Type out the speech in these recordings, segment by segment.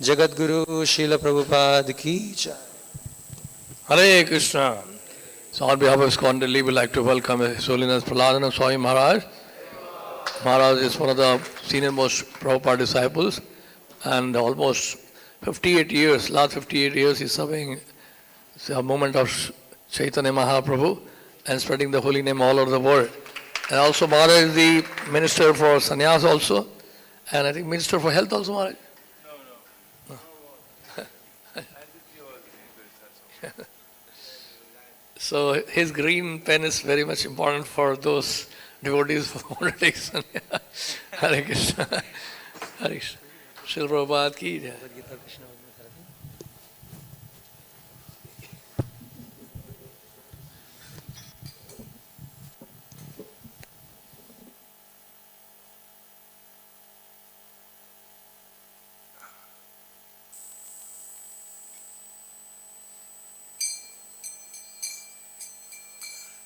Jagadguru Srila Prabhupada ki jai. Hare Krishna. So on behalf of ISKCON Delhi, we like to welcome His Holiness Prahladananda Swami Maharaj. Maharaj is one of the senior most Prabhupada disciples, and almost 58 years, last 58 years, he's serving the movement of Chaitanya Mahaprabhu and spreading the holy name all over the world. And also Maharaj is the minister for sannyas also, and I think minister for health also, Maharaj. So his green pen is very much important for those devotees who want to take sannyas. Hare Krishna. Hare Krishna. Srila Prabhupada ki jai.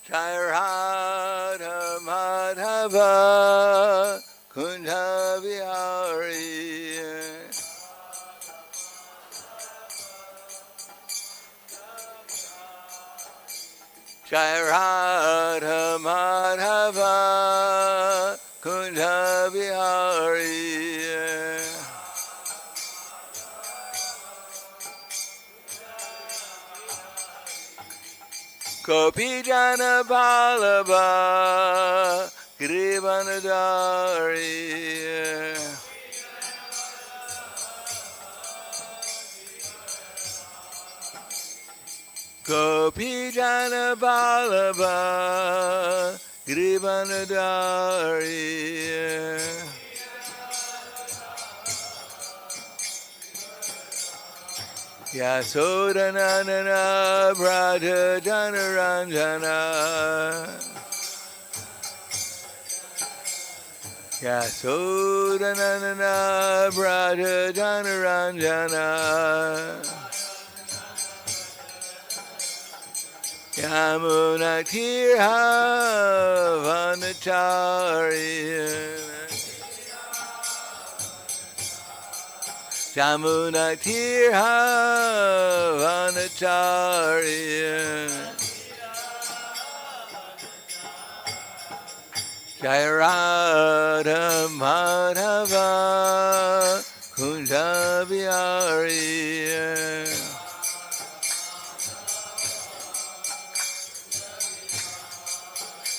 Jai Radha Madhava Kunda Vihari Jai Radha Madhava Kunda Vihari Gopi Jana Vallabha Grivanadari Gopi Jana Vallabha Grivanadari Yasodanandana Brada Janaranjana Yasodanandana Brada Janaranjana Yamuna Tirha Vanacharya Jamuna Tirha Vanacharya Jai Radha Madhava Kunda Vihari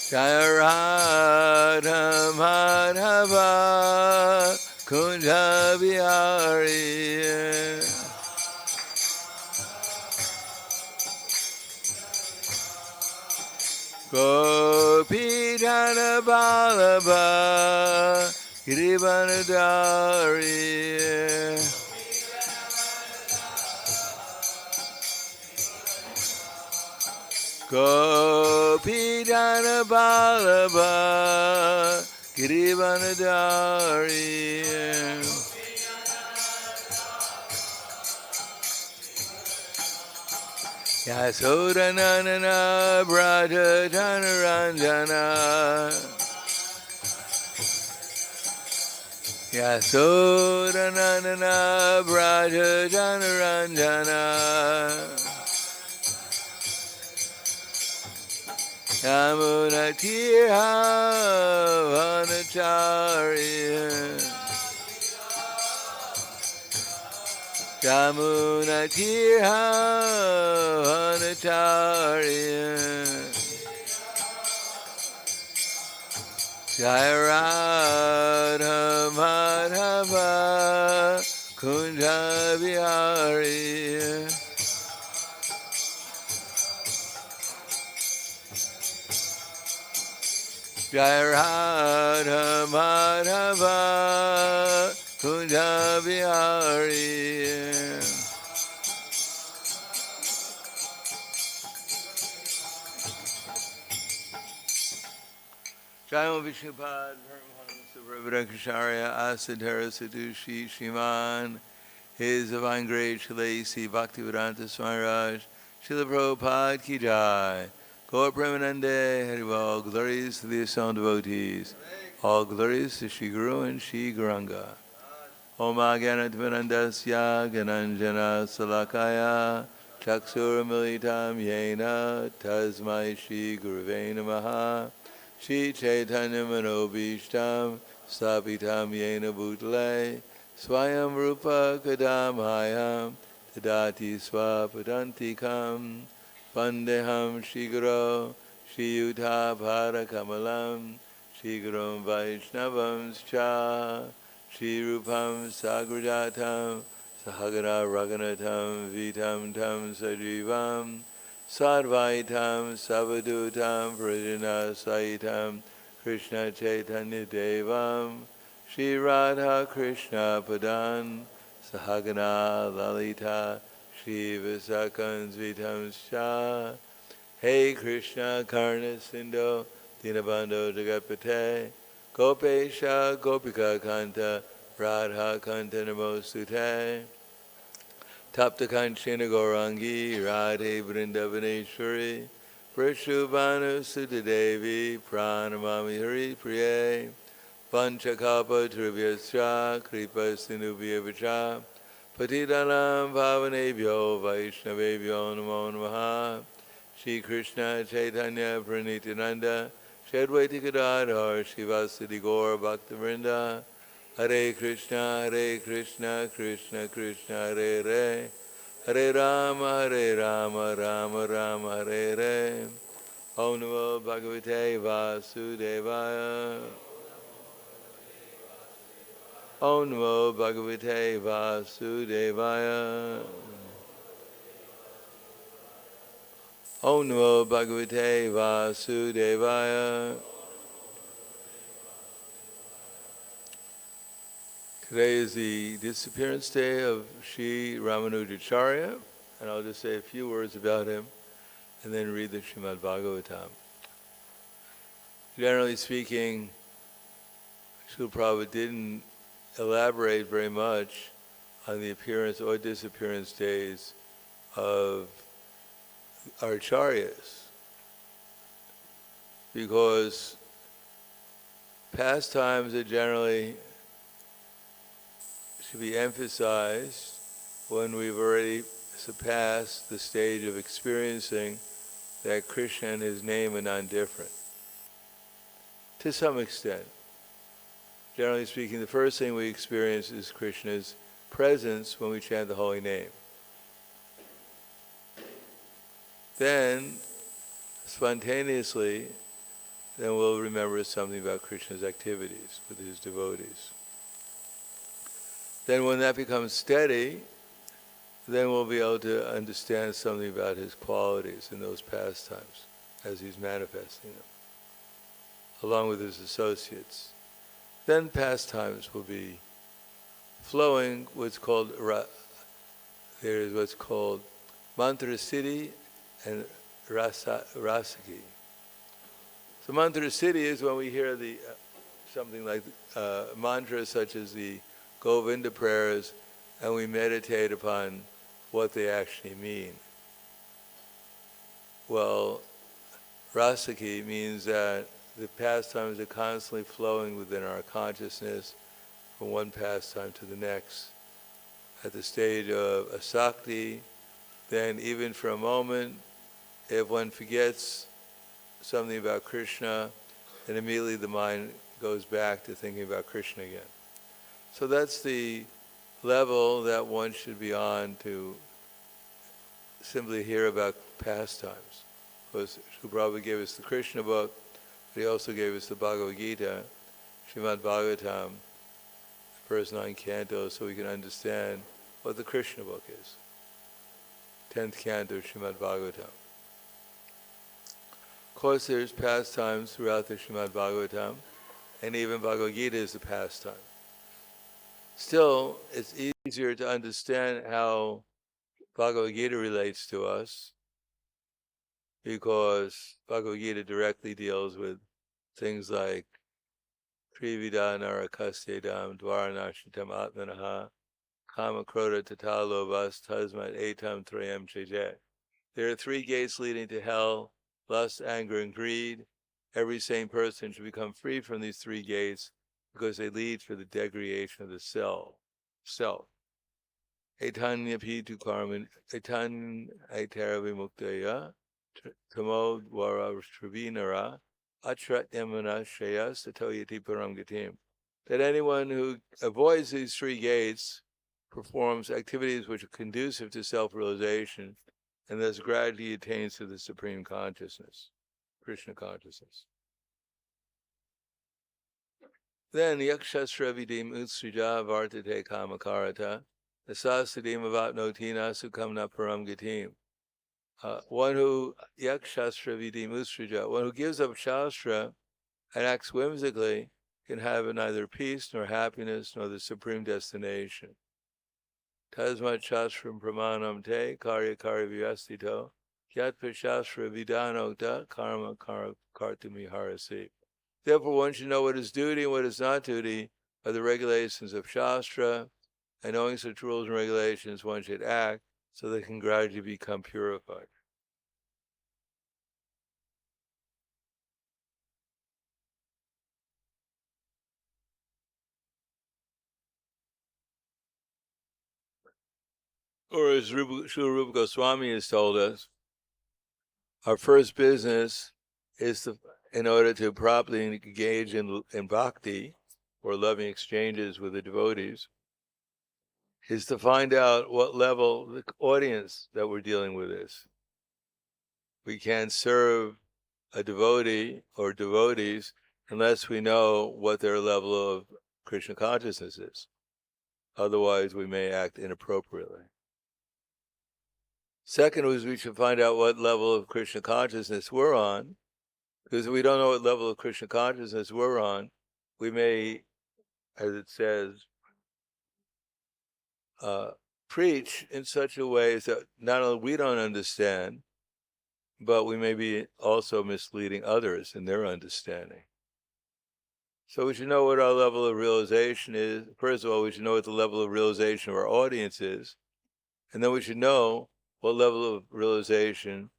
Jai Radha Madhava Kunda Vihari Gopi Jana Vallabha Grivanadari Gopi Jana Vallabha Grivanadari Yasodanandana Braja Janaranjana Yasodanandana Braja Janaranjana Yamuna Tirha Vanacharya Jamuna Tirha Vanacharya Jai Radha Madhava Kunda Vihari Jai Radha Madhava Kunda Vihari Jai Vishnupad Ramanujacharya Asadhara Sadushi Shiman His Divine Grace Srila Bhaktivedanta Swami Maharaj Srila Prabhupada Ki Jai Gaur Premanande Haribol glories to the assembled devotees all glories to Shri Guru and Shri Gauranga Om Agyanatvanandasya Gananjana Salakaya Chaksurmilitam Yena Tasmai Shri Guruve Namaha Shri Chaitanya Manobishtam Stapitam Yena Bhutale Swayam Rupa Kadamhayam Tadati Swapadantikam Vandeham Shri Guru Shri Yuddha Bharakamalam Shri Gurum Vaishnavam Cha Shri Rupam Sagrajatam Sahagana Raghunatam Vitam Tam Sajivam Sadvaitam Savadutam Prajana Saitam Krishna Chaitanya Devam Shri Radha Krishna Padan Sahagana Lalita Shri Visakans Vitam Shah Hey Krishna Karna Sindho Dinabandho Jagapate Gopesha Gopika Kanta Radha Kanta Namosute Tapta Kanchina Gaurangi Radhe Vrindavaneshwari Prishubhanu Sutadevi Pranamami Hari Priye Panchakapa Trivyasya Kripa Sinubhya Patitanam Bhavanebhyo Vaishnavebhyo Namo Namaha Shri Krishna Chaitanya Pranityananda Shadvaiti Gadadhar Shivasadi Gaur Bhaktivinoda Hare Krishna Krishna Krishna Hare Hare Hare Rama Rama Rama Hare Hare Om Namo Bhagavate Vasudevaya Om Namo Bhagavate Vasudevaya Om Namo Bhagavate Vasudevaya. Today is the disappearance day of Sri Ramanujacharya, and I'll just say a few words about him and then read the Srimad Bhagavatam. Generally speaking, Srila Prabhupada didn't elaborate very much on the appearance or disappearance days of our acharyas, because pastimes are generally should be emphasized when we've already surpassed the stage of experiencing that Krishna and his name are non-different. To some extent. Generally speaking, the first thing we experience is Krishna's presence when we chant the holy name. Then, spontaneously, then we'll remember something about Krishna's activities with his devotees. Then when that becomes steady, then we'll be able to understand something about his qualities in those pastimes as he's manifesting them, along with his associates. Then pastimes will be flowing there is what's called mantra siddhi and rasaki. So mantra siddhi is when we hear the something like mantras such as the Govinda prayers, and we meditate upon what they actually mean. Well, rasaki means that the pastimes are constantly flowing within our consciousness from one pastime to the next. At the stage of asakti, then even for a moment, if one forgets something about Krishna, then immediately the mind goes back to thinking about Krishna again. So that's the level that one should be on to simply hear about pastimes. Because Srila Prabhupada gave us the Krishna book, but he also gave us the Bhagavad Gita, Srimad Bhagavatam, the first 9 cantos, so we can understand what the Krishna book is. 10th canto, Srimad Bhagavatam. Of course, there's pastimes throughout the Srimad Bhagavatam, and even Bhagavad Gita is a pastime. Still, it's easier to understand how Bhagavad Gita relates to us, because Bhagavad Gita directly deals with things like Trivida Narakasyedam Dvaranashitam Atmanaha Kama Krodha Tata Lobas Tasmat Etam Trayam Cheje. There are 3 gates leading to hell: lust, anger, and greed. Every sane person should become free from these 3 gates because they lead to the degradation of the self. self. Etanya pitu karman, etan aitara vimuktaya, tamo dwara shravinara, atrat yamana shreya satoyati paramgatim. That anyone who avoids these three gates performs activities which are conducive to self-realization, and thus gradually attains to the supreme consciousness, Krishna consciousness. Then yakshasra vidim utsrija vartate kamakarata, asasadim avatnotina sukamna param gatim. One who yakshasra vidim utsrija, one who gives up shastra and acts whimsically, can have neither peace nor happiness nor the supreme destination. Tasmat shastram pramanam te karya karya vyastito yatpa shastra vidanokta karma kartami harasi. Therefore, one should know what is duty and what is not duty by the regulations of Shastra, and knowing such rules and regulations, one should act so they can gradually become purified. Or as Srila Rupa Goswami has told us, our first business is to, in order to properly engage in bhakti, or loving exchanges with the devotees, is to find out what level the audience that we're dealing with is. We can't serve a devotee or devotees unless we know what their level of Krishna consciousness is. Otherwise, we may act inappropriately. Second was we should find out what level of Krishna consciousness we're on, because if we don't know what level of Krishna consciousness we're on, we may, as it says, preach in such a way that not only we don't understand, but we may be also misleading others in their understanding. So we should know what our level of realization is. First of all, we should know what the level of realization of our audience is, and then we should know what level of realization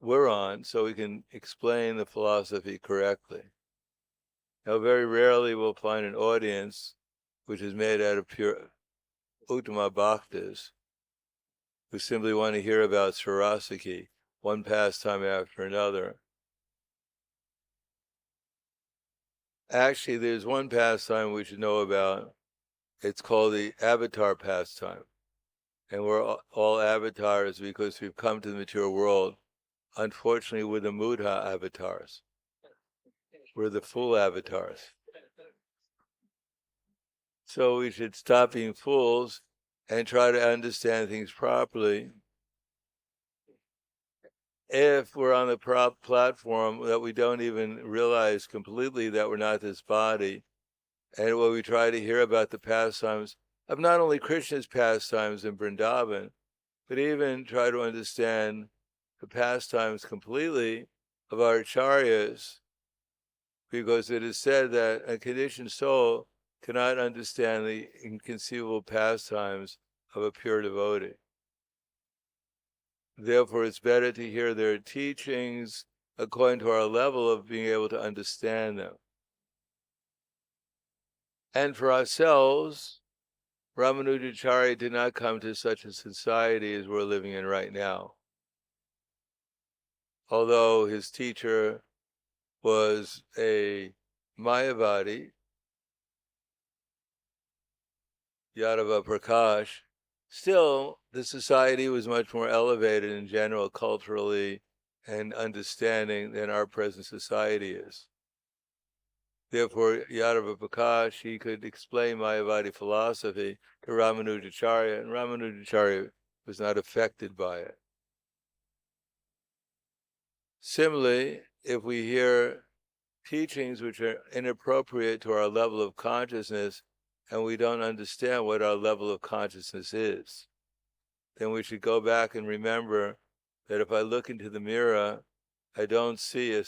we're on so we can explain the philosophy correctly. Now, very rarely we'll find an audience which is made out of pure Uttama Bhaktas who simply want to hear about Sarasaki, one pastime after another. Actually, there's one pastime we should know about. It's called the avatar pastime. And we're all avatars because we've come to the material world. Unfortunately, we're the Mudha avatars. We're the fool avatars. So we should stop being fools and try to understand things properly. If we're on the platform that we don't even realize completely that we're not this body, and when we try to hear about the pastimes of not only Krishna's pastimes in Vrindavan, but even try to understand the pastimes completely of our acharyas, because it is said that a conditioned soul cannot understand the inconceivable pastimes of a pure devotee. Therefore, it's better to hear their teachings according to our level of being able to understand them. And for ourselves, Ramanujacharya did not come to such a society as we're living in right now. Although his teacher was a Mayavadi, Yadava Prakash, still the society was much more elevated in general, culturally and understanding than our present society is. Therefore, Yadava Prakash, he could explain Mayavadi philosophy to Ramanujacharya, and Ramanujacharya was not affected by it. Similarly, if we hear teachings which are inappropriate to our level of consciousness, and we don't understand what our level of consciousness is, then we should go back and remember that if I look into the mirror, I don't see a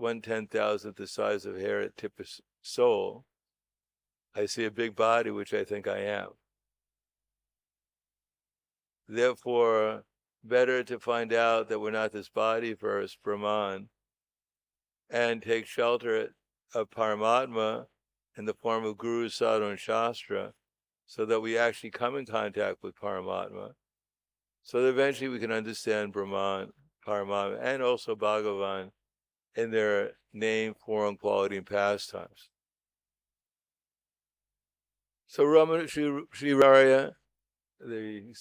1/10,000th the size of hair at tip of soul. I see a big body, which I think I am. Therefore, better to find out that we're not this body first, Brahman, and take shelter of Paramatma in the form of Guru, Sadhu, and Shastra, so that we actually come in contact with Paramatma, so that eventually we can understand Brahman, Paramatma, and also Bhagavan in their name, form, quality, and pastimes. So Sri Acharya, the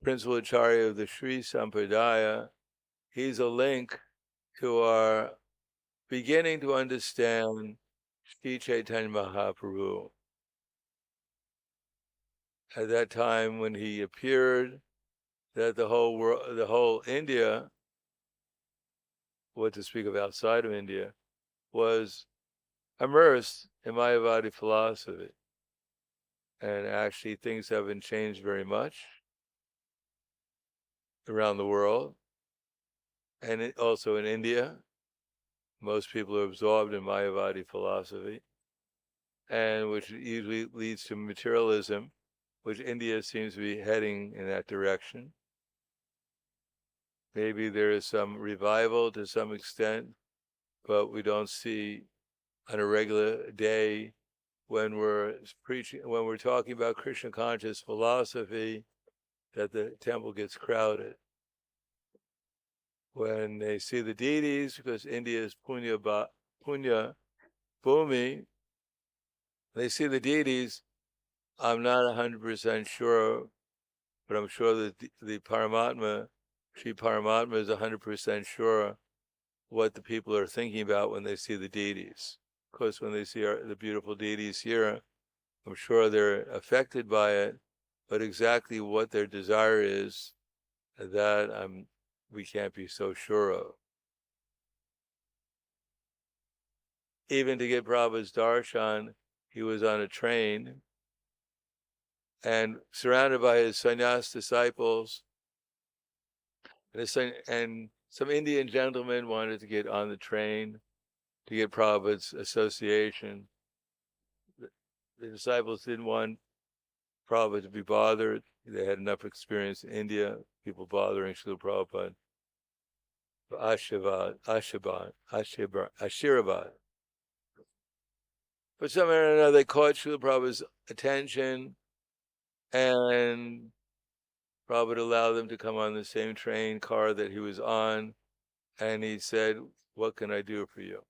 principal acharya of the Sri Sampradaya, he's a link to our beginning to understand Sri Chaitanya Mahaprabhu. At that time when he appeared, that the whole world, the whole India, what to speak of outside of India, was immersed in Mayavadi philosophy. And actually things haven't changed very much around the world. And also in India, most people are absorbed in Mayavadi philosophy, and which usually leads to materialism, which India seems to be heading in that direction. Maybe there is some revival to some extent, but we don't see on a regular day when we're preaching, when we're talking about Krishna conscious philosophy, that the temple gets crowded. When they see the deities, because India is Punya Bhumi, they see the deities. I'm not 100% sure, but I'm sure that the Paramatma, Sri Paramatma, is 100% sure what the people are thinking about when they see the deities. Of course, when they see the beautiful deities here, I'm sure they're affected by it, but exactly what their desire is, that we can't be so sure of. Even to get Prabhupada's darshan, he was on a train and surrounded by his sannyas disciples, and some Indian gentlemen wanted to get on the train to get Prabhupada's association. The disciples didn't want Prabhupada to be bothered. They had enough experience in India, people bothering Srila Prabhupada. Ashirabad. But somehow or another, they caught Srila Prabhupada's attention, and Prabhupada allowed them to come on the same train car that he was on, and he said, "What can I do for you?"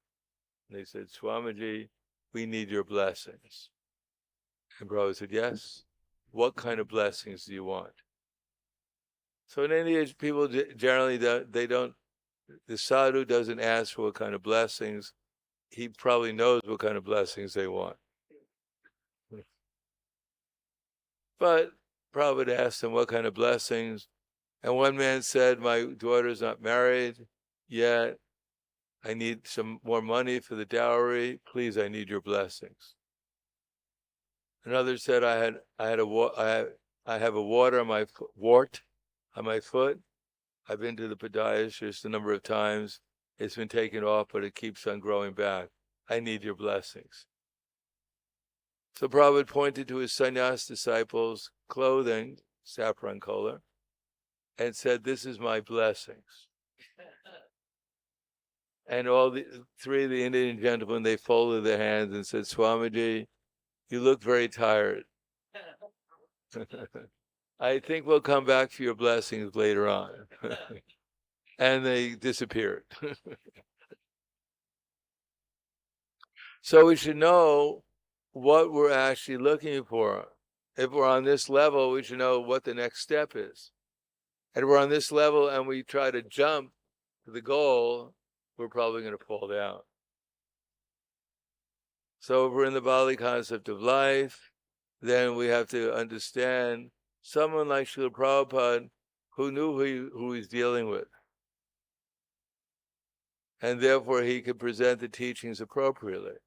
And they said, "Swamiji, we need your blessings." And Prabhupada said, "Yes. What kind of blessings do you want?" So in India, people generally the sadhu doesn't ask for what kind of blessings. He probably knows what kind of blessings they want. But Prabhupada asked him what kind of blessings. And one man said, "My daughter's not married yet. I need some more money for the dowry. Please, I need your blessings." Another said, I have a wart on my foot. I've been to the podiatrist a number of times. It's been taken off, but it keeps on growing back. I need your blessings. So Prabhupada pointed to his sannyas disciples' clothing, saffron color, and said, "This is my blessings." And all the three of the Indian gentlemen, they folded their hands and said, "Swamiji, you look very tired. I think we'll come back for your blessings later on." And they disappeared. So we should know what we're actually looking for. If we're on this level, we should know what the next step is. And if we're on this level and we try to jump to the goal, we're probably going to fall down. So if we're in the Bali concept of life, then we have to understand someone like Srila Prabhupada who knew who he's dealing with. And therefore he could present the teachings appropriately.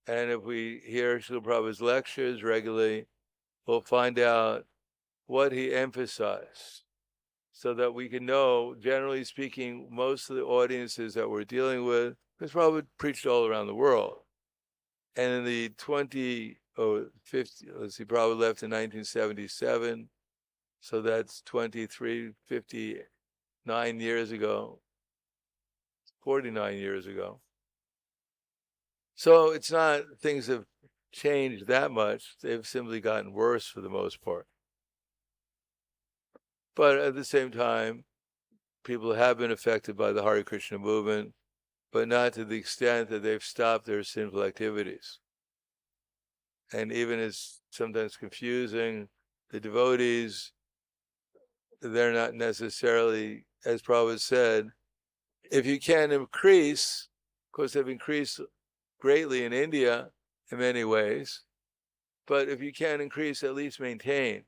And if we hear Srila Prabhupada's lectures regularly, we'll find out what he emphasized, so that we can know, generally speaking, most of the audiences that we're dealing with, because Prabhupada preached all around the world. And in the 50, Prabhupada left in 1977, so that's 59 years ago, 49 years ago. So it's not, things have changed that much. They've simply gotten worse for the most part. But at the same time, people have been affected by the Hare Krishna movement, but not to the extent that they've stopped their sinful activities. And even it's sometimes confusing, the devotees, they're not necessarily, as Prabhupada said, if you can increase, of course they've increased greatly in India in many ways, but if you can increase, at least maintain.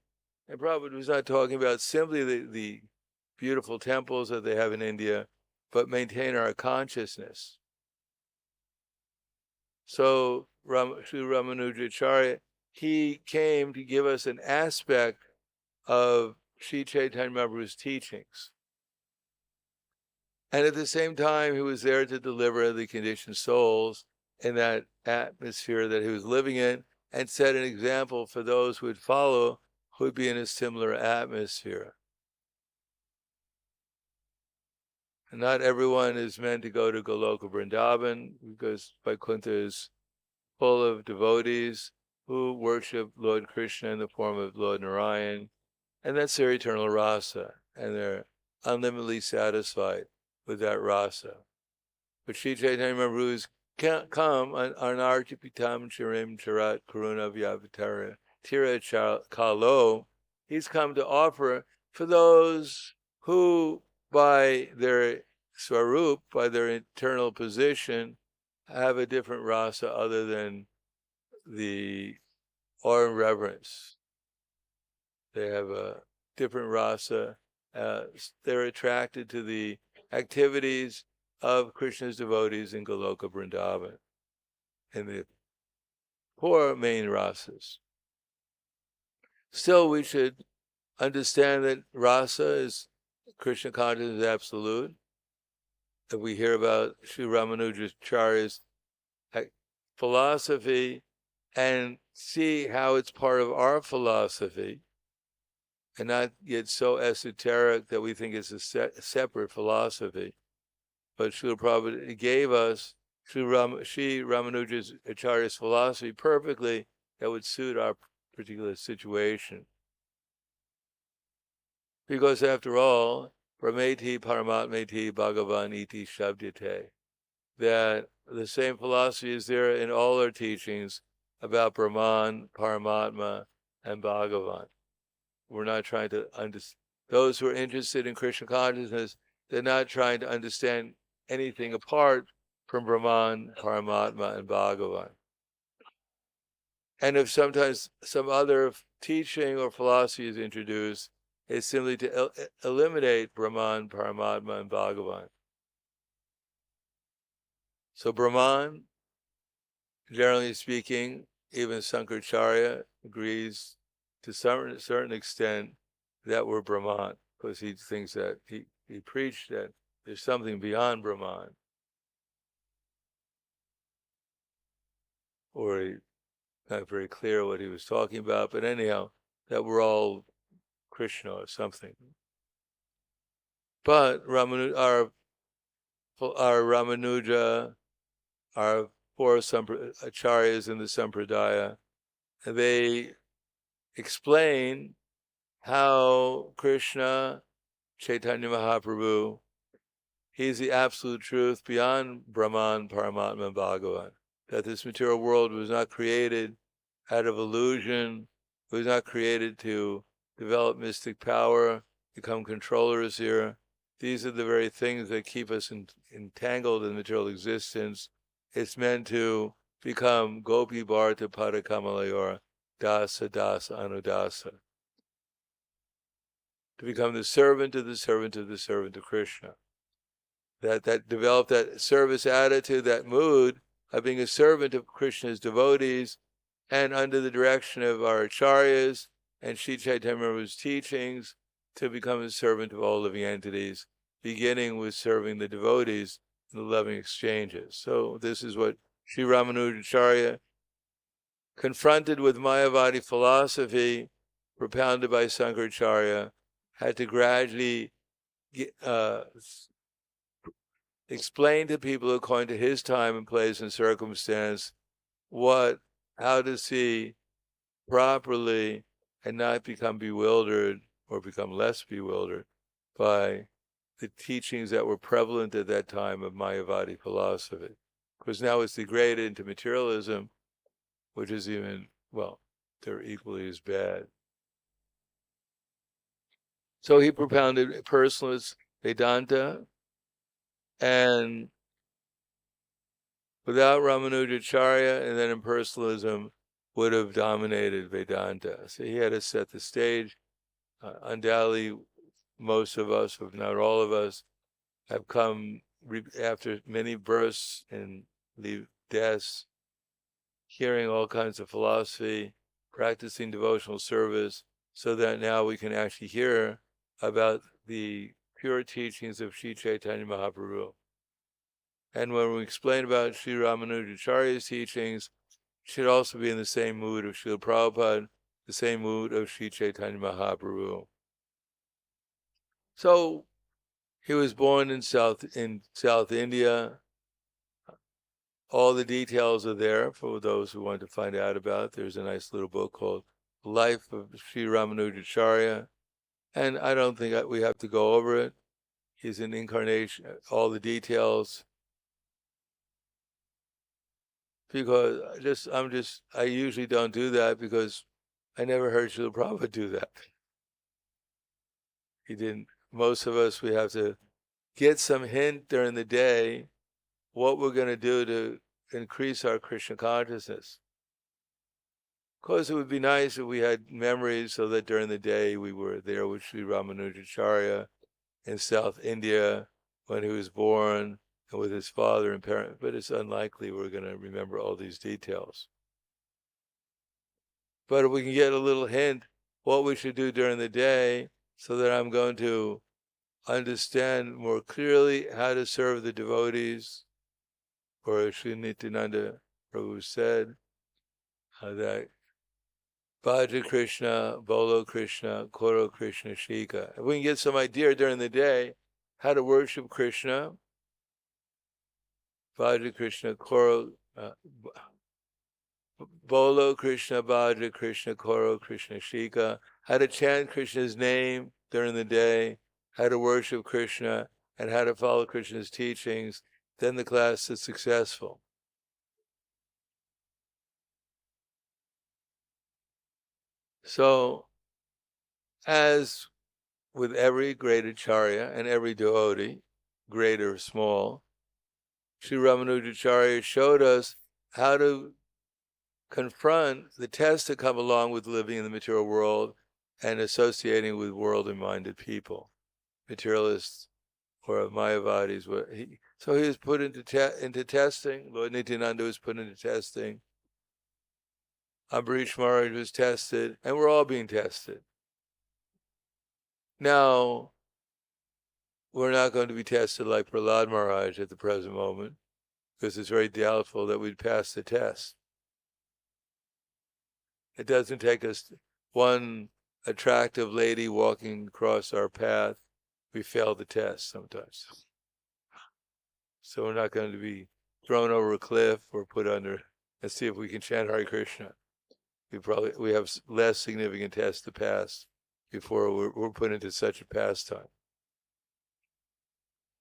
And Prabhupada was not talking about simply the beautiful temples that they have in India, but maintain our consciousness. So Sri Ramanujacharya, he came to give us an aspect of Sri Chaitanya Mahaprabhu's teachings. And at the same time, he was there to deliver the conditioned souls in that atmosphere that he was living in, and set an example for those who would follow, who would be in a similar atmosphere. And not everyone is meant to go to Goloka Vrindavan, because Vaikuntha is full of devotees who worship Lord Krishna in the form of Lord Narayan, and that's their eternal rasa, and they're unlimitedly satisfied with that rasa. But Sri Chaitanya Mahaprabhu has come on Archipitam Chirim Charat Karuna Vyavatara Tira Kalo. He's come to offer for those who, by their swarup, by their internal position, have a different rasa other than the awe and reverence. They have a different rasa. They're attracted to the activities of Krishna's devotees in Goloka Vrindavan, in the four main rasas. Still, we should understand that rasa is Krishna consciousness is absolute. If we hear about Sri Ramanujacharya's philosophy and see how it's part of our philosophy, and not get so esoteric that we think it's a separate philosophy, but Srila Prabhupada gave us Sri Ramanujacharya's philosophy perfectly that would suit our particular situation. Because after all, Brahmeti Paramatmeti Bhagavan iti Shabdyate, that the same philosophy is there in all our teachings about Brahman, Paramatma, and Bhagavan. We're not trying to understand. Those who are interested in Krishna consciousness, they're not trying to understand anything apart from Brahman, Paramatma, and Bhagavan. And if sometimes some other teaching or philosophy is introduced, it's simply to eliminate Brahman, Paramatma, and Bhagavan. So Brahman, generally speaking, even Sankaracharya agrees to some certain extent that we're Brahman, because he thinks that he preached that there's something beyond Brahman. Or he's not very clear what he was talking about, but anyhow, that we're all Krishna or something. But our Ramanuja, our four acharyas in the Sampradaya, they explain how Krishna, Chaitanya Mahaprabhu, he's the absolute truth beyond Brahman, Paramatma, and Bhagavan. That this material world was not created out of illusion, it was not created to develop mystic power, become controllers here. These are the very things that keep us entangled in material existence. It's meant to become Gopi Bharata Padakamalayora, Dasa Dasa Anudasa. To become the servant of the servant of the servant of Krishna. That develop that service attitude, that mood of being a servant of Krishna's devotees, and under the direction of our acharyas and Sri Chaitanya Mahaprabhu's teachings, to become a servant of all living entities, beginning with serving the devotees in the loving exchanges. So this is what Sri Ramanujacharya, confronted with Mayavadi philosophy propounded by Sankaracharya, had to gradually explain to people according to his time and place and circumstance what how to see properly and not become bewildered or become less bewildered by the teachings that were prevalent at that time of Mayavadi philosophy. Because now it's degraded into materialism, which is even, well, they're equally as bad. So he propounded personalist Vedanta, and without Ramanujacharya, and then impersonalism would have dominated Vedanta. So he had to set the stage. Undoubtedly, most of us, if not all of us, have come after many births and deaths, hearing all kinds of philosophy, practicing devotional service, so that now we can actually hear about the pure teachings of Sri Chaitanya Mahaprabhu. And when we explain about Sri Ramanujacharya's teachings, it should also be in the same mood of Srila Prabhupada, the same mood of Sri Chaitanya Mahaprabhu. So he was born in South India. All the details are there for those who want to find out about it. There's a nice little book called Life of Sri Ramanujacharya, and I don't think we have to go over it. He's an incarnation, all the details, because I usually don't do that because I never heard Srila Prabhupada do that. He didn't. Most of us, we have to get some hint during the day what we're going to do to increase our Krishna consciousness. Of course, it would be nice if we had memories so that during the day we were there with Sri Ramanujacharya in South India when he was born and with his father and parents, but it's unlikely we're going to remember all these details. But if we can get a little hint what we should do during the day so that I'm going to understand more clearly how to serve the devotees, or Sri Nityananda Prabhu said that Bhaja Krishna, Bolo Krishna, Koro Krishna, Shika. If we can get some idea during the day how to worship Krishna, Bhaja Krishna, Koro, Bolo Krishna, Bhaja Krishna, Koro Krishna, Shika, how to chant Krishna's name during the day, how to worship Krishna, and how to follow Krishna's teachings, then the class is successful. So, as with every great acharya and every devotee, great or small, Sri Ramanujacharya showed us how to confront the tests that come along with living in the material world and associating with worldly-minded people, materialists or Mayavadis. So he was put into testing. Lord Nityananda was put into testing. Ambarish Maharaj was tested, and we're all being tested. Now, we're not going to be tested like Prahlad Maharaj at the present moment, because it's very doubtful that we'd pass the test. It doesn't take us one attractive lady walking across our path. We fail the test sometimes. So we're not going to be thrown over a cliff or put under and see if we can chant Hare Krishna. We have less significant tests to pass before we're put into such a pastime.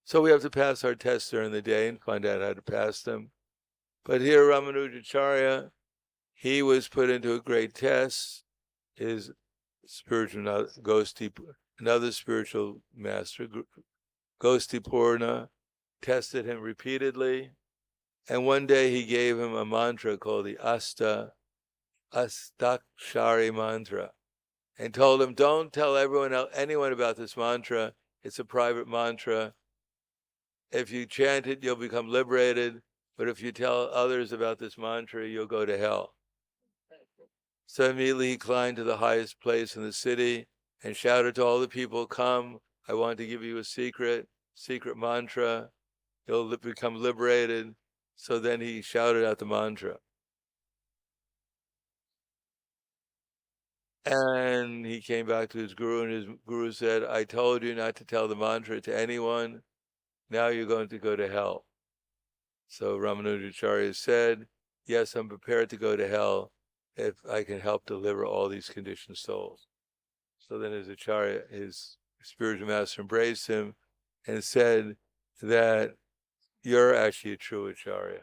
So we have to pass our tests during the day and find out how to pass them. But here Ramanujacharya, he was put into a great test. His spiritual another spiritual master, Gosti Purna, tested him repeatedly. And one day he gave him a mantra called the Astakshari mantra, and told him, don't tell anyone about this mantra. It's a private mantra. If you chant it, you'll become liberated. But if you tell others about this mantra, you'll go to hell. So immediately he climbed to the highest place in the city and shouted to all the people, come, I want to give you a secret mantra. You'll become liberated. So then he shouted out the mantra. And he came back to his guru, and his guru said, I told you not to tell the mantra to anyone. Now you're going to go to hell. So Ramanujacharya said, yes, I'm prepared to go to hell if I can help deliver all these conditioned souls. So then his acharya, his spiritual master, embraced him and said that you're actually a true acharya.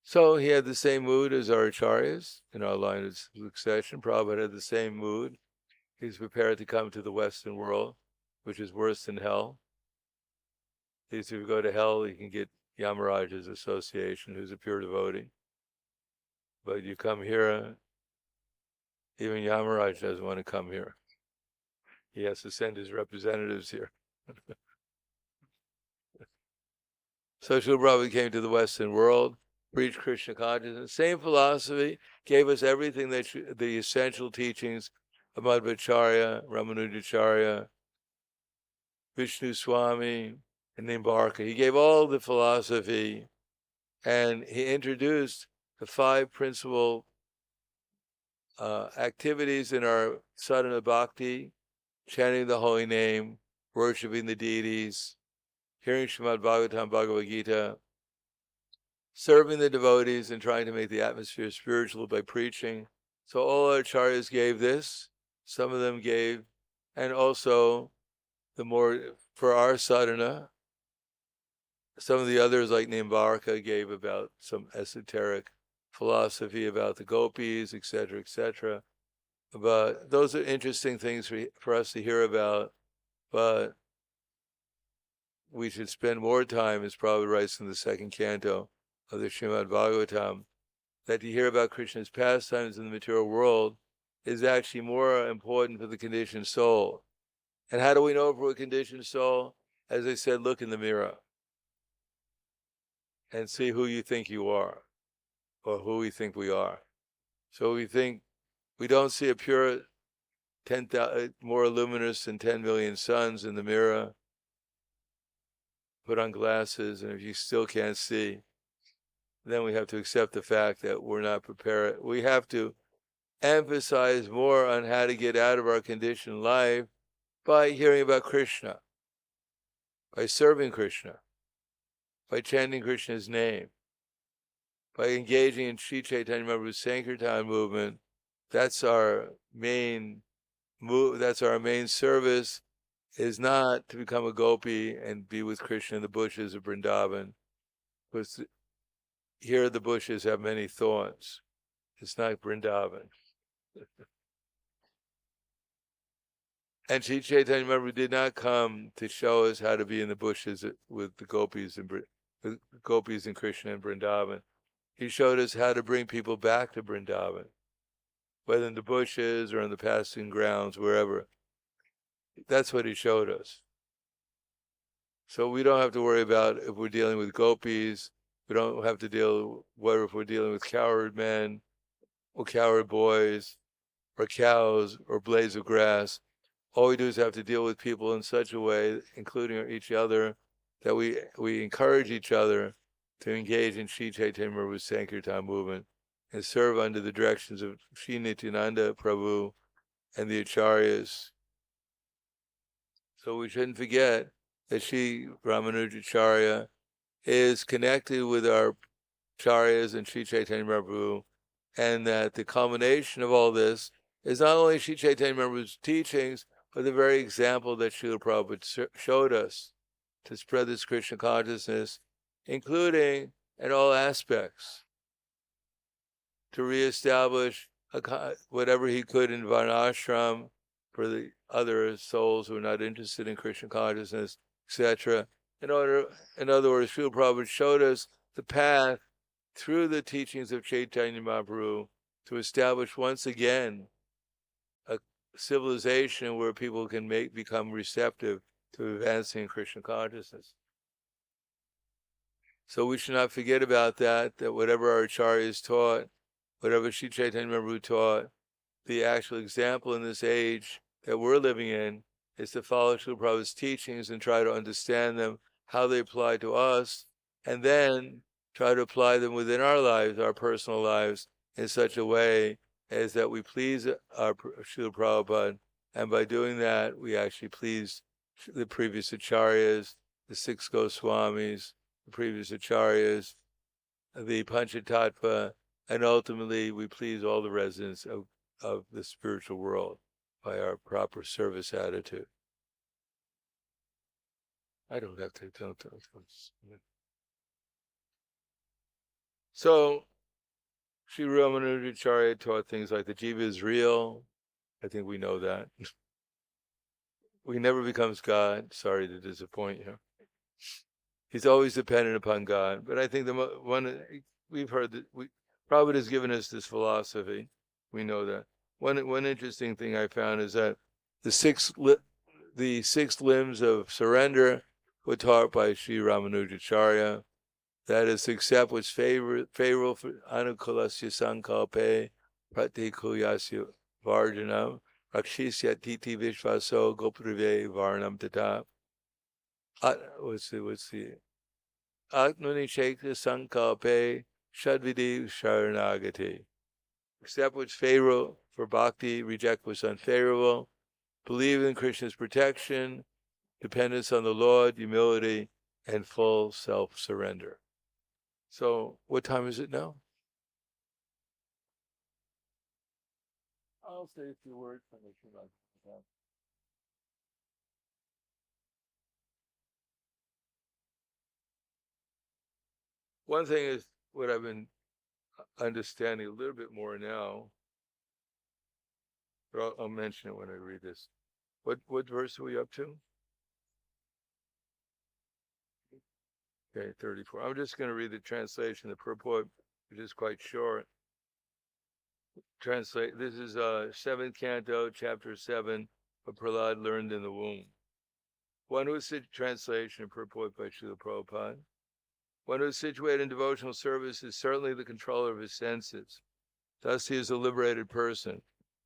So he had the same mood as our acharyas in our line of succession. Prabhupada had the same mood. He's prepared to come to the Western world, which is worse than hell. If you go to hell, you can get Yamaraj's association, who's a pure devotee. But you come here, even Yamaraj doesn't want to come here. He has to send his representatives here. So Srila Prabhupada came to the Western world, preached Krishna consciousness, same philosophy, gave us everything that the essential teachings of Madhvacharya, Ramanujacharya, Vishnu Swami, and Nimbarka. He gave all the philosophy, and he introduced the 5 principal activities in our sadhana bhakti: chanting the holy name, worshipping the deities, hearing Srimad Bhagavatam, Bhagavad Gita, serving the devotees and trying to make the atmosphere spiritual by preaching. So all our acharyas gave this, some of them gave, and also the more, for our sadhana, some of the others like Nimbarka gave about some esoteric philosophy about the gopis, etc., etc. But those are interesting things for us to hear about, but we should spend more time, as Prabhupada writes in the 2nd canto of the Srimad Bhagavatam, that to hear about Krishna's pastimes in the material world is actually more important for the conditioned soul. And how do we know if we're a conditioned soul? As I said, look in the mirror and see who you think you are, or who we think we are. So we don't see a pure 10,000, more luminous than 10 million suns in the mirror. Put on glasses, and if you still can't see, then we have to accept the fact that we're not prepared. We have to emphasize more on how to get out of our conditioned life by hearing about Krishna, by serving Krishna, by chanting Krishna's name, by engaging in Sri Chaitanya Mahaprabhu's Sankirtan movement. That's our main move. That's our main service. Is not to become a gopi and be with Krishna in the bushes of Vrindavan, because here the bushes have many thorns. It's not Vrindavan. And Sri Chaitanya Mahaprabhu did not come to show us how to be in the bushes with the gopis and Krishna in Vrindavan. He showed us how to bring people back to Vrindavan, whether in the bushes or on the pasture grounds, wherever. That's what he showed us. So we don't have to worry about if we're dealing with gopis. We don't have to deal whether if we're dealing with cowherd men or cowherd boys or cows or blades of grass. All we do is have to deal with people in such a way, including each other, that we encourage each other to engage in Sri Chaitanya Mahaprabhu's Sankirtan movement and serve under the directions of Sri Nityananda Prabhu and the acharyas. So we shouldn't forget that Sri Ramanujacharya is connected with our acharyas and Sri Chaitanya Mahaprabhu, and that the culmination of all this is not only Sri Chaitanya Mahaprabhu's teachings, but the very example that Srila Prabhupada showed us to spread this Krishna consciousness, including in all aspects, to reestablish whatever he could in Varnashram for the other souls who are not interested in Krishna consciousness, etc. In other words, Srila Prabhupada showed us the path through the teachings of Chaitanya Mahaprabhu to establish once again a civilization where people can become receptive to advancing Krishna consciousness. So we should not forget about that whatever our acharyas taught, whatever Sri Chaitanya Mahaprabhu taught, the actual example in this age that we're living in is to follow Srila Prabhupada's teachings and try to understand them, how they apply to us, and then try to apply them within our lives, our personal lives, in such a way as that we please our Srila Prabhupada, and by doing that, we actually please the previous acharyas, the 6 Goswamis, the previous acharyas, the Panchatattva, and ultimately we please all the residents of the spiritual world by our proper service attitude. I don't have to tell. So, Sri Ramanujacharya taught things like the jiva is real. I think we know that. He never becomes God. Sorry to disappoint you. He's always dependent upon God. But I think the one we've heard that Prabhupada has given us this philosophy. We know that. One interesting thing I found is that the six limbs of surrender were taught by Sri Ramanujacharya. That is, to accept what's favorable for anukulasya sankalpe pratikuyasya varjanam rakshisya titi vishvaso goprive varnam tata. What's the Atmani shekta sankalpe shadvidi sharanagati. Accept what's favorable for bhakti, reject what's unfavorable, believe in Krishna's protection, dependence on the Lord, humility, and full self-surrender. So, what time is it now? I'll say a few words. One thing is what I've been understanding a little bit more now, but I'll mention it when I read this. What verse are we up to? Okay, 34. I'm just going to read the translation, the purport, which is quite short. Translate. This is 7th canto, chapter 7, what Prahlad learned in the womb. One who is translation and purport by Srila Prabhupada. One who is situated in devotional service is certainly the controller of his senses. Thus he is a liberated person.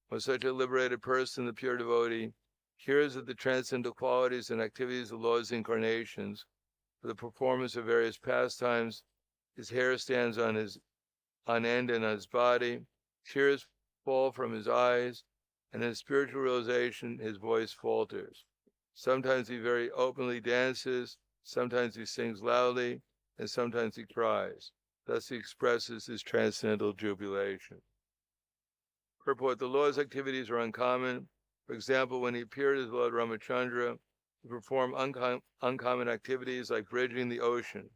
When such a liberated person, the pure devotee, hears of the transcendental qualities and activities of the Lord's incarnations, for the performance of various pastimes, his hair stands on end and on his body, tears fall from his eyes, and in spiritual realization his voice falters. Sometimes he very openly dances, sometimes he sings loudly, and sometimes he cries. Thus he expresses his transcendental jubilation. Purport: the Lord's activities are uncommon. For example, when he appeared as Lord Ramachandra, he performed uncommon activities like bridging the ocean.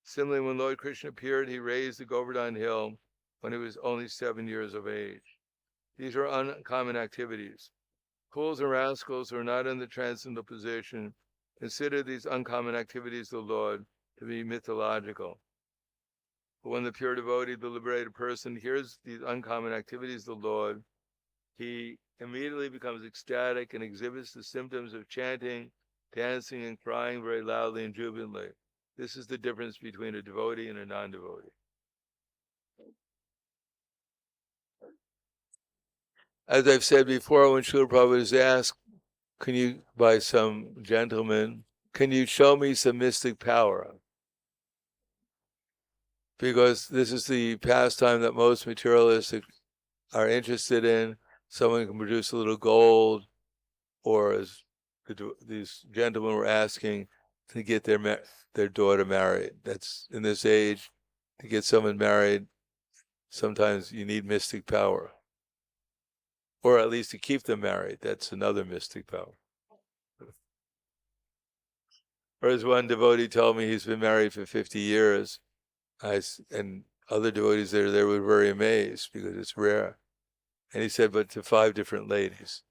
Similarly, when Lord Krishna appeared, he raised the Govardhan hill when he was only 7 years of age. These are uncommon activities. Fools and rascals who are not in the transcendental position consider these uncommon activities of the Lord to be mythological. But when the pure devotee, the liberated person, hears these uncommon activities of the Lord, he immediately becomes ecstatic and exhibits the symptoms of chanting, dancing, and crying very loudly and jubilantly. This is the difference between a devotee and a non-devotee. As I've said before, when Srila Prabhupada is asked, by some gentleman, can you show me some mystic power? Because this is the pastime that most materialists are interested in. Someone can produce a little gold, or as these gentlemen were asking, to get their daughter married. That's in this age, to get someone married, sometimes you need mystic power. Or at least to keep them married. That's another mystic power. Or as one devotee told me, he's been married for 50 years. And other devotees that are there were very amazed because it's rare. And he said, but to 5 different ladies.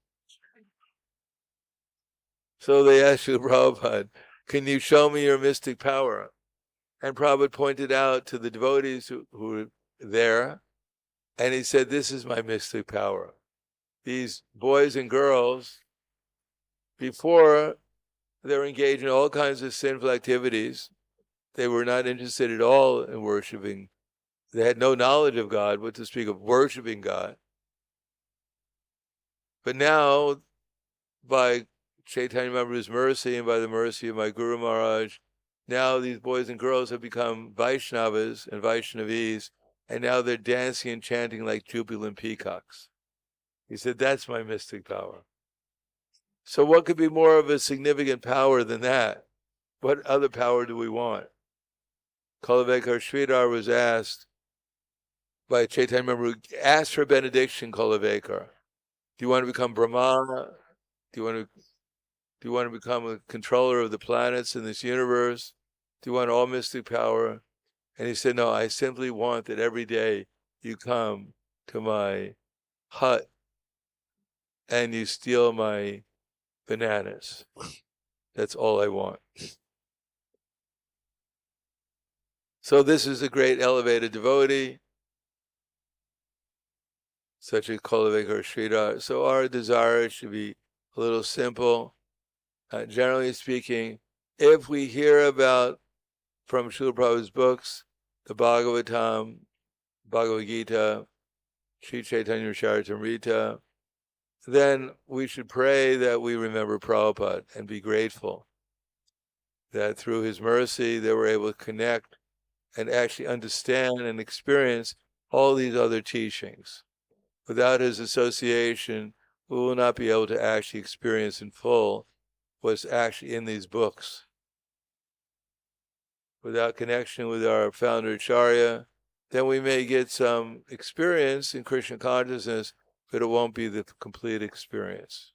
So they asked Prabhupada, can you show me your mystic power? And Prabhupada pointed out to the devotees who were there, and he said, this is my mystic power. These boys and girls, before they were engaged in all kinds of sinful activities, they were not interested at all in worshiping. They had no knowledge of God, what to speak of worshiping God. But now, by Chaitanya Mahaprabhu's mercy and by the mercy of my Guru Maharaj, now these boys and girls have become Vaishnavas and Vaishnavis, and now they're dancing and chanting like jubilant peacocks. He said, that's my mystic power. So what could be more of a significant power than that? What other power do we want? Kulavekar Sridhar was asked by a Chaitanya member who asked for benediction, Kulavekar. Do you want to become Brahma? Do you want to become a controller of the planets in this universe? Do you want all mystic power? And he said, no, I simply want that every day you come to my hut and you steal my bananas. That's all I want. So this is a great elevated devotee, such as Kulavekar Sridhar. So our desire should be a little simple. Generally speaking, if we hear about from Srila Prabhupada's books, the Bhagavatam, Bhagavad Gita, Sri Chaitanya Charitamrita, then we should pray that we remember Prabhupada and be grateful that through his mercy they were able to connect and actually understand and experience all these other teachings. Without his association, we will not be able to actually experience in full what's actually in these books. Without connection with our founder Acharya, then we may get some experience in Krishna consciousness, but it won't be the complete experience.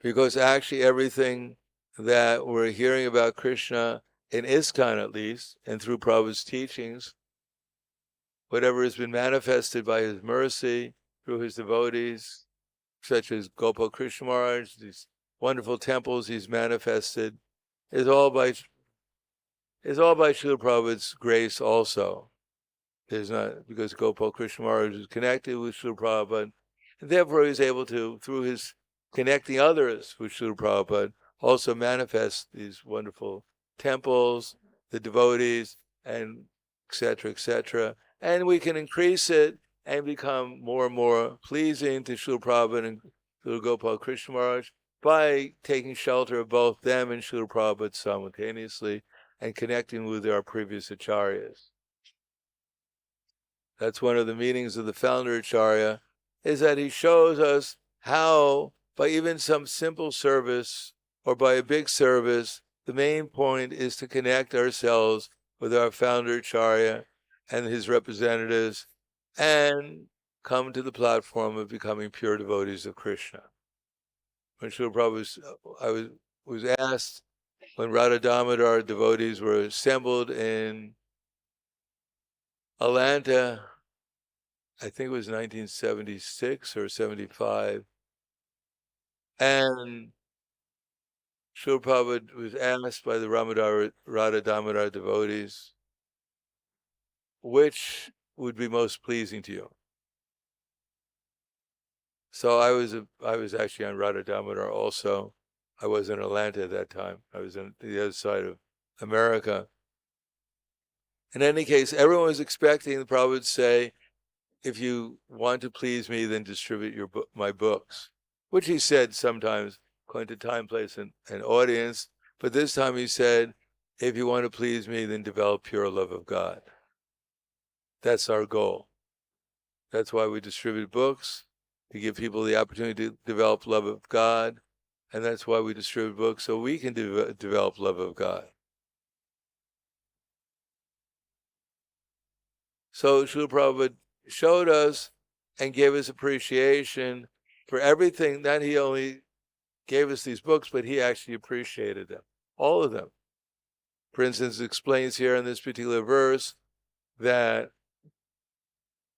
Because actually everything that we're hearing about Krishna, in ISKCON at least, and through Prabhupada's teachings, whatever has been manifested by his mercy through his devotees, such as Gopal Krishna Maharaj, these wonderful temples he's manifested, is all by Srila Prabhupada's grace also. There's not, because Gopal Krishna Maharaj is connected with Srila Prabhupada, and therefore he's able to, through his connecting others with Srila Prabhupada, also manifest these wonderful temples, the devotees, and etc., etc. And we can increase it and become more and more pleasing to Srila Prabhupada and Srila Gopal Krishna Maharaj by taking shelter of both them and Srila Prabhupada simultaneously and connecting with our previous acharyas. That's one of the meanings of the founder Acharya, is that he shows us how, by even some simple service or by a big service, the main point is to connect ourselves with our founder Acharya and his representatives and come to the platform of becoming pure devotees of Krishna. When Srila Prabhupada was asked, when Radha Damodar devotees were assembled in Atlanta, I think it was 1976 or 75, and Srila Prabhupada was asked by the Radha Damodar devotees, which would be most pleasing to you? So I was actually on Radha Damodar also. I was in Atlanta at that time. I was on the other side of America. In any case, everyone was expecting the Prabhupada would say, if you want to please me, then distribute my books, which he said sometimes, according to time, place, and audience. But this time he said, if you want to please me, then develop pure love of God. That's our goal. That's why we distribute books, to give people the opportunity to develop love of God. And that's why we distribute books, so we can develop love of God. So Srila Prabhupada showed us and gave us appreciation for everything. Not he only gave us these books, but he actually appreciated them, all of them. For instance, it explains here in this particular verse that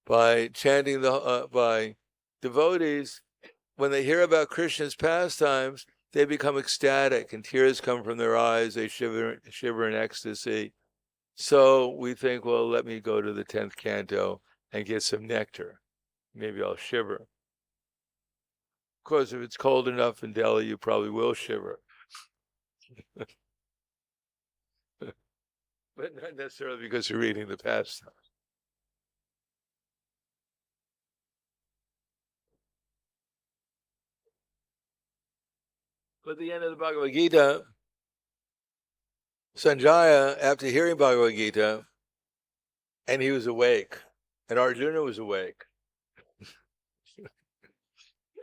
by chanting by devotees, when they hear about Krishna's pastimes, they become ecstatic and tears come from their eyes. They shiver in ecstasy. So we think, well, let me go to the 10th canto and get some nectar. Maybe I'll shiver. Of course, if it's cold enough in Delhi, you probably will shiver. But not necessarily because you're reading the pastimes. But at the end of the Bhagavad Gita, Sanjaya, after hearing Bhagavad Gita, and he was awake, and Arjuna was awake.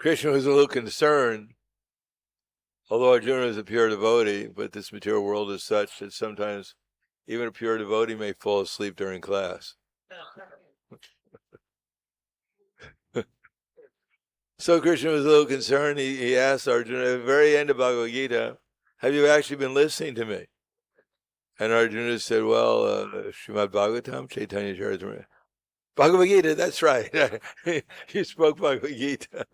Krishna was a little concerned Although Arjuna is a pure devotee, but this material world is such that sometimes even a pure devotee may fall asleep during class. So Krishna was a little concerned. He asked Arjuna at the very end of Bhagavad Gita, have you actually been listening to me? And Arjuna said, well, Srimad Bhagavatam, Chaitanya Charitamrita. Bhagavad Gita, that's right. You spoke Bhagavad Gita.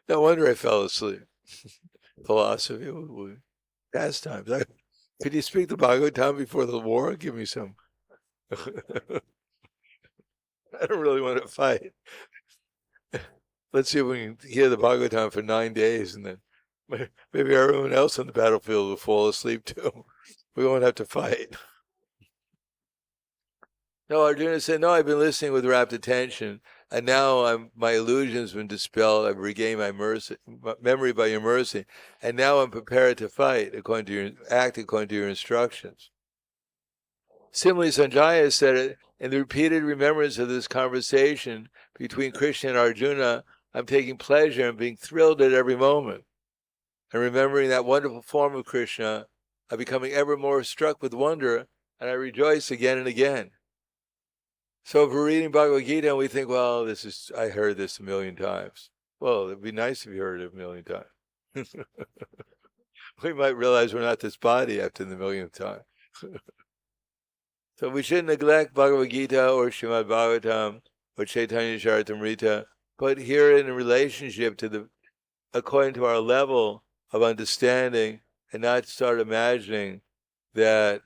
No wonder I fell asleep. Philosophy, pastimes. Could you speak the Bhagavatam before the war? Give me some. I don't really want to fight. Let's see if we can hear the Bhagavatam for 9 days, and then maybe everyone else on the battlefield will fall asleep too. We won't have to fight. No, Arjuna said, no, I've been listening with rapt attention, and now my illusion's been dispelled. I've regained my memory by your mercy, and now I'm prepared to fight act according to your instructions. Similarly, Sanjaya said it, in the repeated remembrance of this conversation between Krishna and Arjuna, I'm taking pleasure and being thrilled at every moment. And remembering that wonderful form of Krishna, I'm becoming ever more struck with wonder, and I rejoice again and again. So if we're reading Bhagavad Gita and we think, well, I heard this a million times. Well, it'd be nice if you heard it a million times. We might realize we're not this body after the millionth time. So we shouldn't neglect Bhagavad Gita or Srimad Bhagavatam or Chaitanya Charitamrita, but here in relationship to according to our level of understanding, and not start imagining that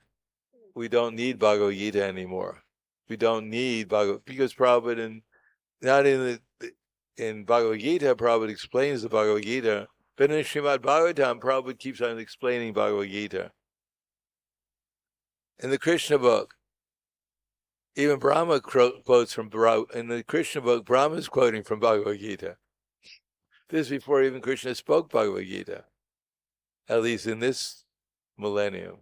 we don't need Bhagavad Gita anymore. We don't need Bhagavad, because Prabhupada in Bhagavad Gita, Prabhupada explains the Bhagavad Gita, but in Srimad Bhagavatam, Prabhupada keeps on explaining Bhagavad Gita. In the Krishna book, even Brahma quotes from in the Krishna book, Brahma is quoting from Bhagavad Gita. This is before even Krishna spoke Bhagavad Gita, at least in this millennium.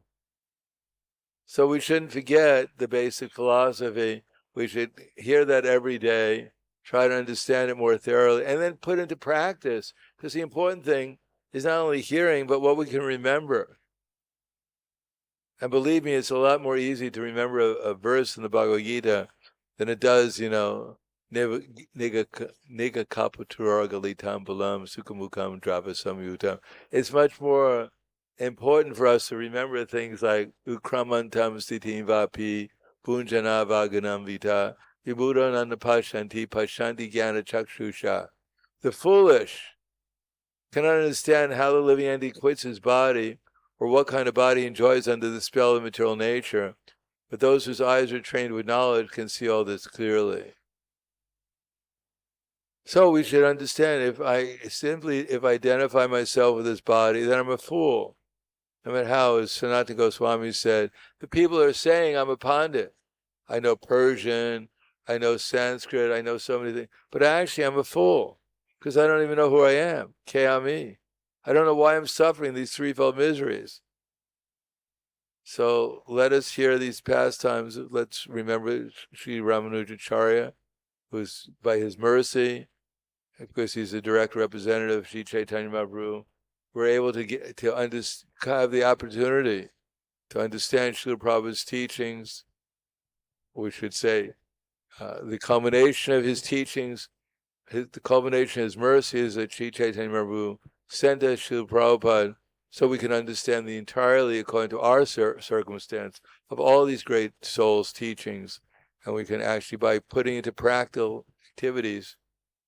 So we shouldn't forget the basic philosophy. We should hear that every day, try to understand it more thoroughly, and then put into practice. Because the important thing is not only hearing, but what we can remember. And believe me, it's a lot more easy to remember a verse in the Bhagavad Gita than it does, Niga kapatura galitam balam sukhamukam drapa samyutam. It's much more important for us to remember things like ukramantam stitim vapi punjana vaganam vita vibhudananda pashanti jnana chakshusha. The foolish cannot understand how the living entity quits his body, or what kind of body enjoys under the spell of material nature, but those whose eyes are trained with knowledge can see all this clearly. So we should understand, if I identify myself with this body, then I'm a fool. I mean, how, as Sanatana Goswami said, the people are saying I'm a Pandit. I know Persian, I know Sanskrit, I know so many things, but actually I'm a fool, because I don't even know who I am, K-A-M-E. I don't know why I'm suffering these threefold miseries. So let us hear these pastimes. Let's remember Sri Ramanujacharya, who's by his mercy, because he's a direct representative of Sri Chaitanya Mahaprabhu, we're able to have the opportunity to understand Srila Prabhupada's teachings. We should say the culmination of his teachings, the culmination of his mercy is that Sri Chaitanya Mahaprabhu sent us Srila Prabhupada so we can understand the entirely, according to our circumstance, of all these great souls' teachings. And we can actually, by putting into practical activities,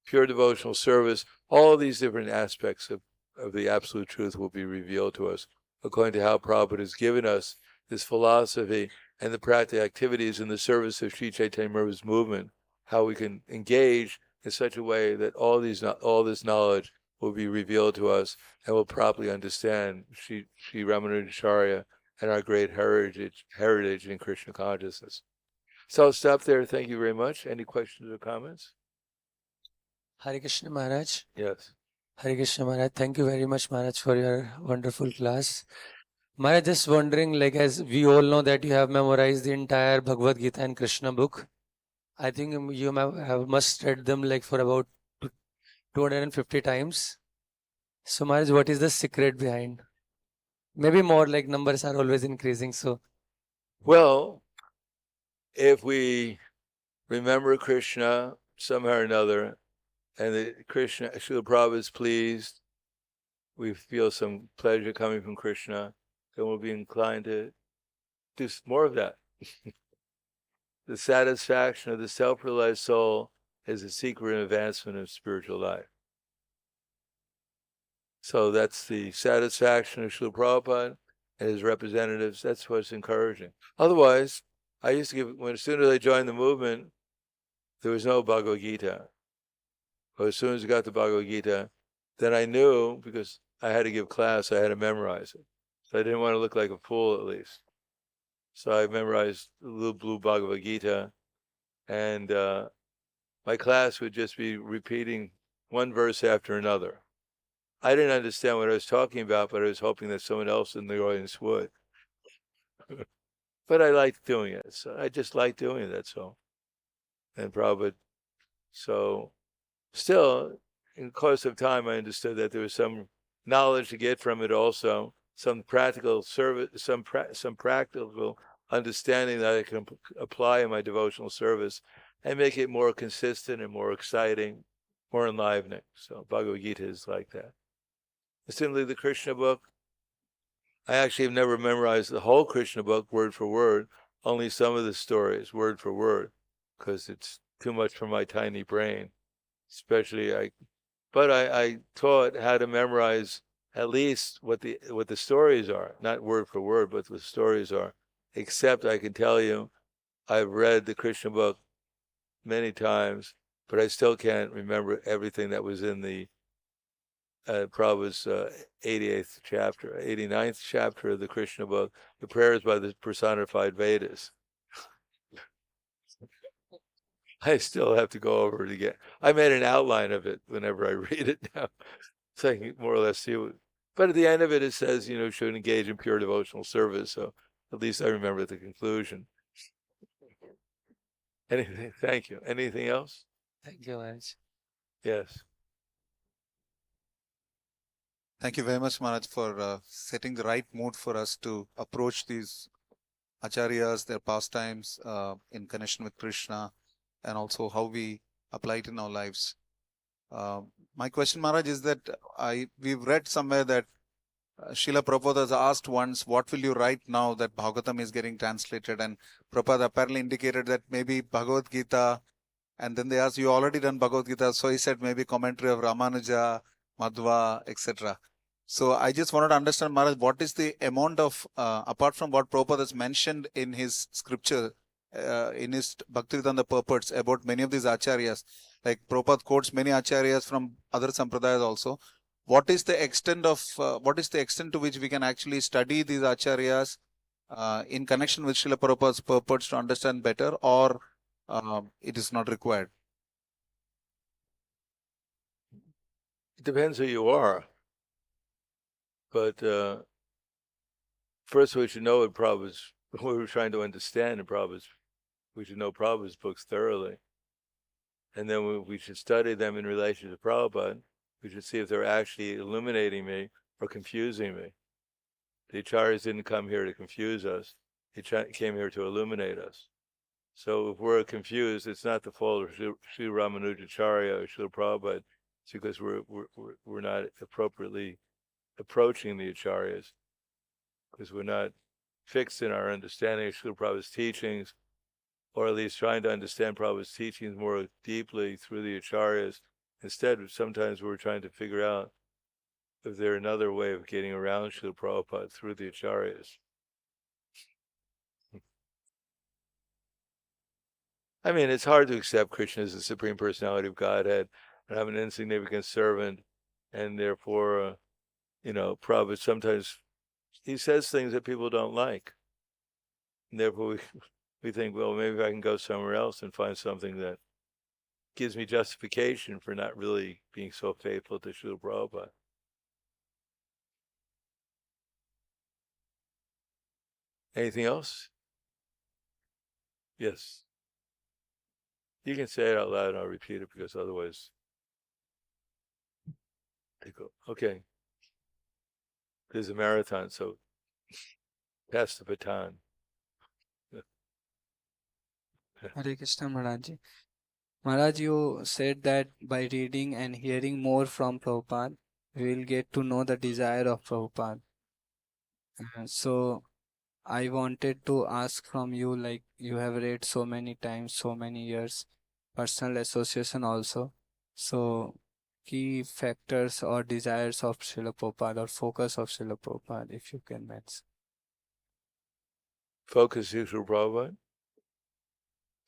pure devotional service, all these different aspects of the absolute truth will be revealed to us, according to how Prabhupada has given us this philosophy and the practical activities in the service of Sri Chaitanya Mahaprabhu's movement, how we can engage in such a way that all this knowledge will be revealed to us, and will properly understand Sri Ramanujacharya and our great heritage in Krishna consciousness. So I'll stop there. Thank you very much. Any questions or comments? Hare Krishna Maharaj. Yes. Hare Krishna Maharaj. Thank you very much, Maharaj, for your wonderful class. Maharaj, just wondering, like, as we all know that you have memorized the entire Bhagavad Gita and Krishna book, I think you must read them like for about 250 times. So Maharaj, what is the secret behind? Maybe more like numbers are always increasing. So Well, if we remember Krishna somehow or another, and the Krishna, Srila Prabhupada is pleased, we feel some pleasure coming from Krishna, then we'll be inclined to do more of that. The satisfaction of the self-realized soul is the secret and advancement of spiritual life. So that's the satisfaction of Srila Prabhupada and his representatives. That's what's encouraging. Otherwise, I used to give, as soon as I joined the movement, there was no Bhagavad Gita. But as soon as I got the Bhagavad Gita, then I knew, because I had to give class, I had to memorize it. So I didn't want to look like a fool, at least. So I memorized the little blue Bhagavad Gita, and my class would just be repeating one verse after another. I didn't understand what I was talking about, but I was hoping that someone else in the audience would. But I liked doing it. So I just liked doing it, that's all. And Prabhupada, so still, in the course of time, I understood that there was some knowledge to get from it also, some practical service, some practical understanding that I can apply in my devotional service and make it more consistent and more exciting, more enlivening. So Bhagavad Gita is like that. Similarly, the Krishna book, I actually have never memorized the whole Krishna book word for word, only some of the stories word for word, because it's too much for my tiny brain. Especially but I taught how to memorize at least what the stories are, not word for word, but what the stories are. Except I can tell you, I've read the Krishna book many times, but I still can't remember everything that was in the Prabhupada's 88th chapter, 89th chapter of the Krishna book, the prayers by the personified Vedas. I still have to go over it again. I made an outline of it whenever I read it now, so I can more or less see what. But at the end of it, it says, should engage in pure devotional service. So at least I remember the conclusion. Anything? Thank you. Anything else? thank you, Maharaj. Yes. Thank you very much, Maharaj, for setting the right mood for us to approach these acharyas, their pastimes in connection with Krishna, and also how we apply it in our lives. My question, Maharaj, is that we've read somewhere that Srila Prabhupada has asked once, what will you write now that Bhagavatam is getting translated? And Prabhupada apparently indicated that maybe Bhagavad Gita, and then they asked, you already done Bhagavad Gita, so he said maybe commentary of Ramanuja, Madhva, etc. So I just wanted to understand, Maharaj, what is the amount of, apart from what Prabhupada has mentioned in his scripture, in his Bhaktivedanta purports about many of these acharyas, like Prabhupada quotes many acharyas from other sampradayas also. What is the extent to which we can actually study these acharyas in connection with Srila Prabhupada's purports to understand better, or it is not required? It depends who you are. But first we should know what Prabhupada's, what we're trying to understand in Prabhupada's, we should know Prabhupada's books thoroughly. And then we should study them in relation to Prabhupada. We should see if they're actually illuminating me or confusing me. The acharyas didn't come here to confuse us. He came here to illuminate us. So if we're confused, it's not the fault of Sri Ramanujacharya or Srila Prabhupada. It's because we're not appropriately approaching the acharyas, because we're not fixed in our understanding of Srila Prabhupada's teachings, or at least trying to understand Prabhupada's teachings more deeply through the acharyas. Instead, sometimes we're trying to figure out if there's another way of getting around Srila Prabhupada through the acharyas. I mean, it's hard to accept Krishna as the Supreme Personality of Godhead, and I'm an insignificant servant, and therefore, Prabhupada sometimes, he says things that people don't like. And therefore, we think, well, maybe I can go somewhere else and find something that gives me justification for not really being so faithful to Srila Prabhupada. Anything else? Yes. You can say it out loud and I'll repeat it, because otherwise they go, okay. There's a marathon, so pass the baton. Hare Krishna Maharaj. Maharaj, you said that by reading and hearing more from Prabhupada, we will get to know the desire of Prabhupada. So I wanted to ask from you, like you have read so many times, so many years, personal association also. So key factors or desires of Srila Prabhupada or focus of Srila Prabhupada, if you can mention. Focus you through Prabhupada.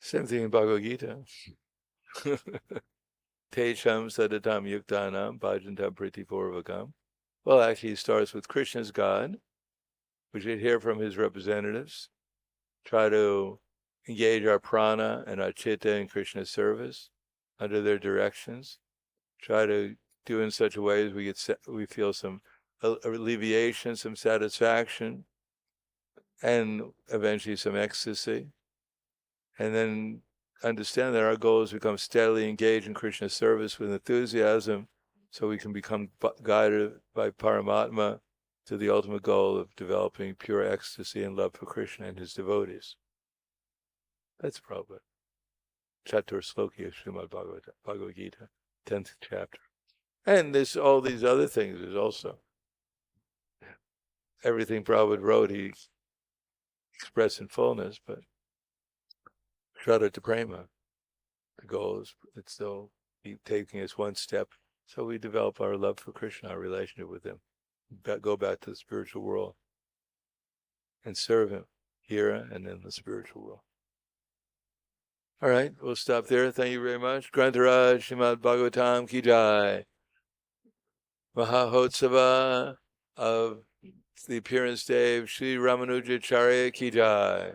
Same thing in Bhagavad Gita. Techam sadatam yuktanam bhajantam pritipurvakam. Well, actually, it starts with Krishna's God. We should hear from his representatives. Try to engage our prana and our chitta in Krishna's service under their directions. Try to do in such a way as we feel some alleviation, some satisfaction, and eventually some ecstasy. And then understand that our goal is to become steadily engaged in Krishna's service with enthusiasm, so we can become guided by Paramatma to the ultimate goal of developing pure ecstasy and love for Krishna and his devotees. That's Prabhupada. Chatur Sloki of Srimad Bhagavad Gita, 10th chapter. And there's all these other things. There's also everything Prabhupada wrote, he expressed in fullness, but Shraddha to Prema, the goal is it's still taking us one step, so we develop our love for Krishna, our relationship with him, go back to the spiritual world and serve him here and in the spiritual world. All right, we'll stop there. Thank you very much. Grantaraj Srimad Bhagavatam Ki Jai. Mahahotsava of the appearance day of Sri Ramanujacharya Ki Jai.